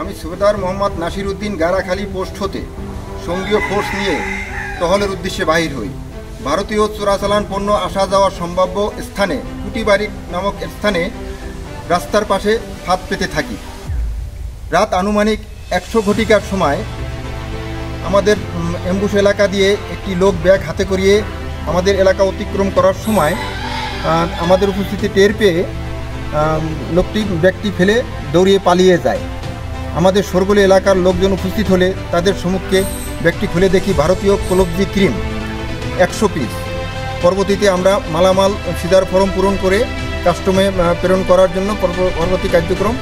আমি সুবেদার মোহাম্মদ নাসির উদ্দিন গারাখালী পোস্ট হতে সঙ্গীয় ফোর্স নিয়ে টহলের উদ্দেশ্যে বাহির হই। ভারতীয় চোরাচালান পণ্য আসা যাওয়ার সম্ভাব্য স্থানে কুটিবাড়ি নামক স্থানে রাস্তার পাশে ফাঁদ পেতে থাকি। রাত আনুমানিক 100 ঘটিকার সময় আমাদের এম্বুশ এলাকা দিয়ে একটি লোক ব্যাগ হাতে করিয়ে আমাদের এলাকা অতিক্রম করার সময় আমাদের উপস্থিতি টের পেয়ে ব্যাগটি ফেলে দৌড়িয়ে পালিয়ে যায়। আমাদের সরগোলি এলাকার লোকজন উপস্থিত হলে তাদের সম্মুখে ব্যাগটি খুলে দেখি ভারতীয় কলব্জি ক্রিম 100 পিস। পরবর্তীতে আমরা মালামাল সিজার ফর্ম পূরণ করে কাস্টমে প্রেরণ করার জন্য পরবর্তী কার্যক্রম